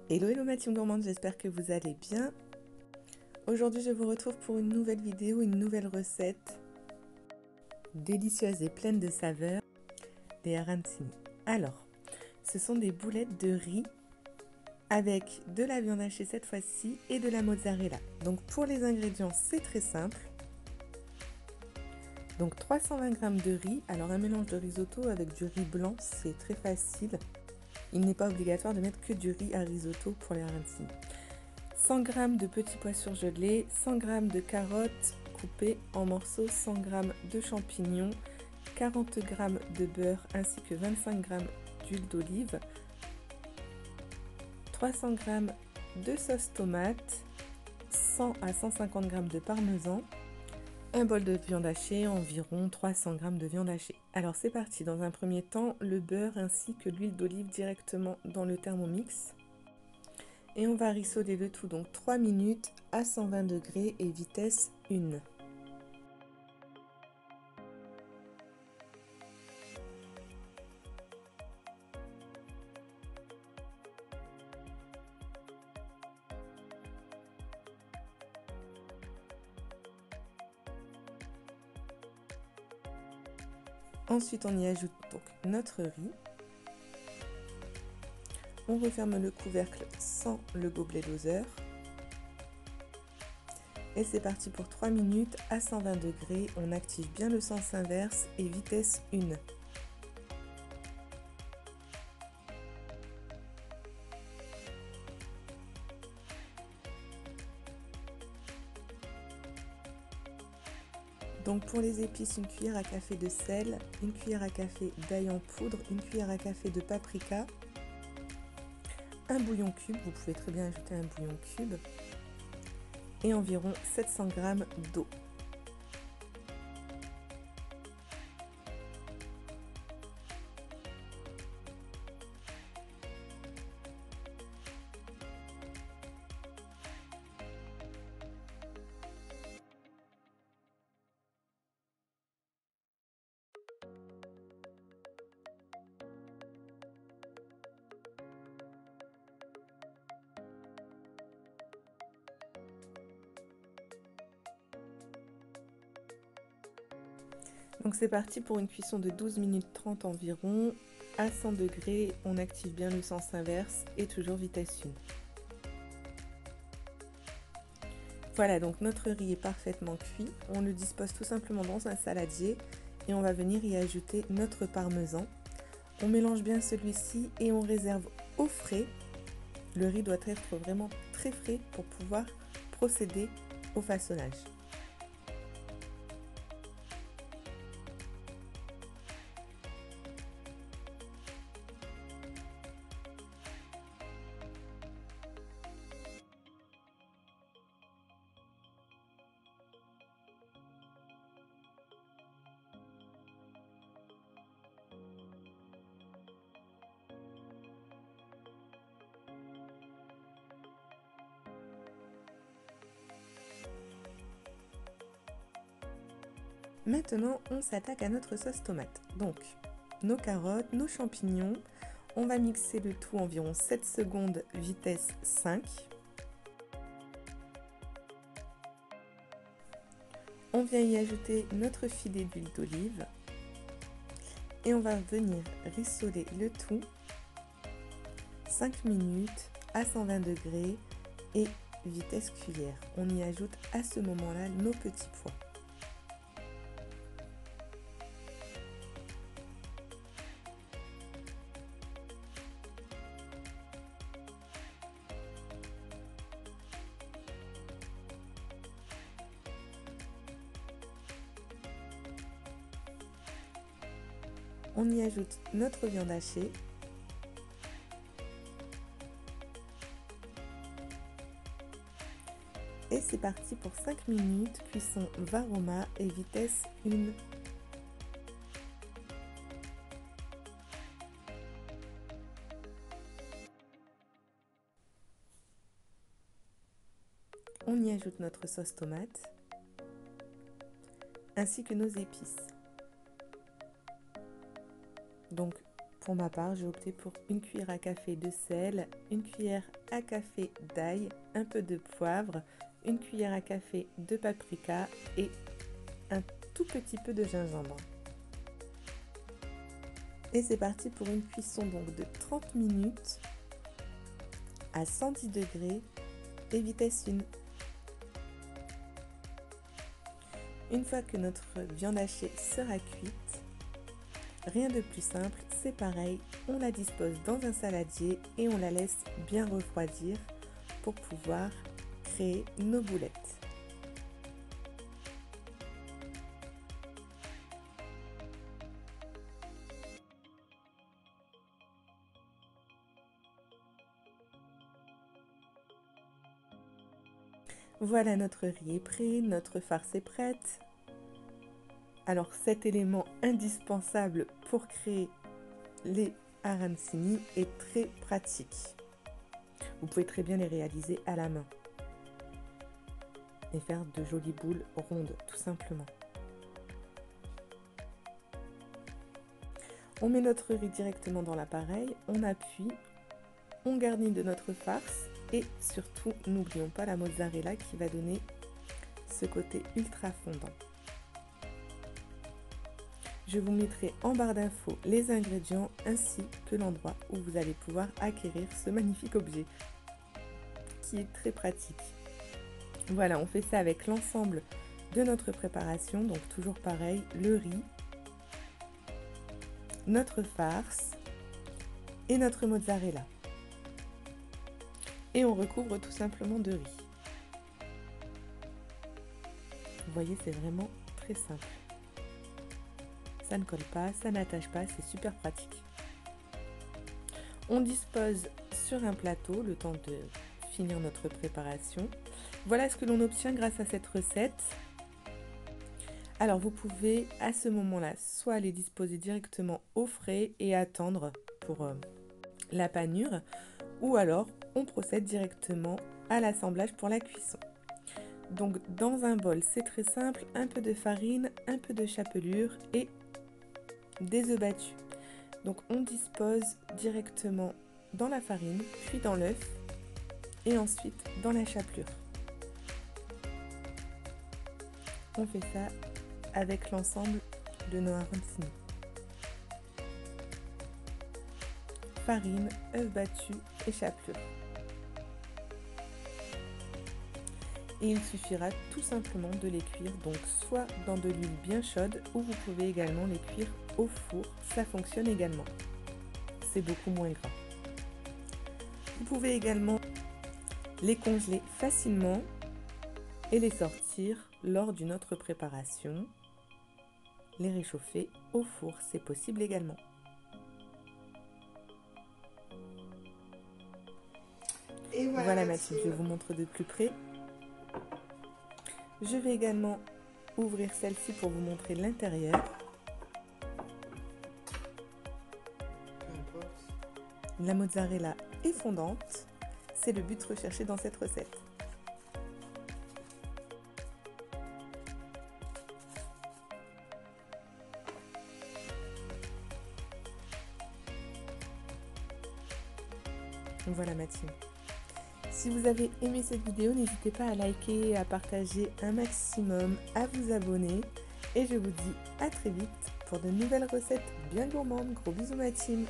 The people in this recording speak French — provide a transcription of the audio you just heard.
Hello hello ma team gourmande, j'espère que vous allez bien. Aujourd'hui je vous retrouve pour une nouvelle vidéo, une nouvelle recette délicieuse et pleine de saveurs, des arancini. Alors, ce sont des boulettes de riz avec de la viande hachée cette fois-ci et de la mozzarella. Donc pour les ingrédients c'est très simple. Donc 320 g de riz, alors un mélange de risotto avec du riz blanc, c'est très facile. Il n'est pas obligatoire de mettre que du riz à risotto pour les arancini. 100 g de petits pois surgelés, 100 g de carottes coupées en morceaux, 100 g de champignons, 40 g de beurre ainsi que 25 g d'huile d'olive, 300 g de sauce tomate, 100 à 150 g de parmesan, un bol de viande hachée, environ 300 g de viande hachée. Alors c'est parti, dans un premier temps, le beurre ainsi que l'huile d'olive directement dans le Thermomix. Et on va rissoler le tout donc 3 minutes à 120 degrés et vitesse 1. Ensuite on y ajoute donc notre riz. On referme le couvercle sans le gobelet doseur. Et c'est parti pour 3 minutes à 120 degrés. On active bien le sens inverse et vitesse 1. Donc pour les épices, une cuillère à café de sel, une cuillère à café d'ail en poudre, une cuillère à café de paprika, un bouillon cube, vous pouvez très bien ajouter un bouillon cube, et environ 700 g d'eau. Donc c'est parti pour une cuisson de 12 minutes 30 environ. À 100 degrés, on active bien le sens inverse et toujours vitesse 1. Voilà, donc notre riz est parfaitement cuit. On le dispose tout simplement dans un saladier et on va venir y ajouter notre parmesan. On mélange bien celui-ci et on réserve au frais. Le riz doit être vraiment très frais pour pouvoir procéder au façonnage. Maintenant, on s'attaque à notre sauce tomate. Donc, nos carottes, nos champignons, on va mixer le tout environ 7 secondes, vitesse 5. On vient y ajouter notre filet d'huile d'olive et on va venir rissoler le tout 5 minutes à 120 degrés et vitesse cuillère. On y ajoute à ce moment-là nos petits pois. On y ajoute notre viande hachée. Et c'est parti pour 5 minutes, cuisson varoma et vitesse 1. On y ajoute notre sauce tomate, ainsi que nos épices. Donc Pour ma part, j'ai opté pour une cuillère à café de sel, une cuillère à café d'ail, un peu de poivre, une cuillère à café de paprika et un tout petit peu de gingembre. Et c'est parti pour une cuisson donc de 30 minutes à 110 degrés et vitesse 1. Une fois que notre viande hachée sera cuite, rien de plus simple, c'est pareil, on la dispose dans un saladier et on la laisse bien refroidir pour pouvoir créer nos boulettes. Voilà, notre riz est prêt, notre farce est prête. Alors cet élément indispensable pour créer les arancini est très pratique. Vous pouvez très bien les réaliser à la main et faire de jolies boules rondes tout simplement. On met notre riz directement dans l'appareil, on appuie, on garnit de notre farce et surtout n'oublions pas la mozzarella qui va donner ce côté ultra fondant. Je vous mettrai en barre d'infos les ingrédients ainsi que l'endroit où vous allez pouvoir acquérir ce magnifique objet qui est très pratique. Voilà, on fait ça avec l'ensemble de notre préparation, donc toujours pareil, le riz, notre farce et notre mozzarella. Et on recouvre tout simplement de riz. Vous voyez, c'est vraiment très simple. Ça ne colle pas, ça n'attache pas, c'est super pratique. On dispose sur un plateau le temps de finir notre préparation. Voilà ce que l'on obtient grâce à cette recette. Alors vous pouvez à ce moment-là soit les disposer directement au frais et attendre pour la panure, ou alors on procède directement à l'assemblage pour la cuisson. Donc dans un bol, c'est très simple, un peu de farine, un peu de chapelure et des œufs battus. Donc on dispose directement dans la farine, puis dans l'œuf et ensuite dans la chapelure. On fait ça avec l'ensemble de nos arancini. Farine, œufs battus et chapelure. Et il suffira tout simplement de les cuire, donc soit dans de l'huile bien chaude ou vous pouvez également les cuire au four, ça fonctionne également. C'est beaucoup moins gras. Vous pouvez également les congeler facilement et les sortir lors d'une autre préparation. Les réchauffer au four, c'est possible également. Et voilà Mathilde, je vous montre de plus près. Je vais également ouvrir celle-ci pour vous montrer l'intérieur. La mozzarella est fondante, c'est le but recherché dans cette recette. Voilà Mathilde. Si vous avez aimé cette vidéo, n'hésitez pas à liker, à partager un maximum, à vous abonner. Et je vous dis à très vite pour de nouvelles recettes bien gourmandes. Gros bisous ma team.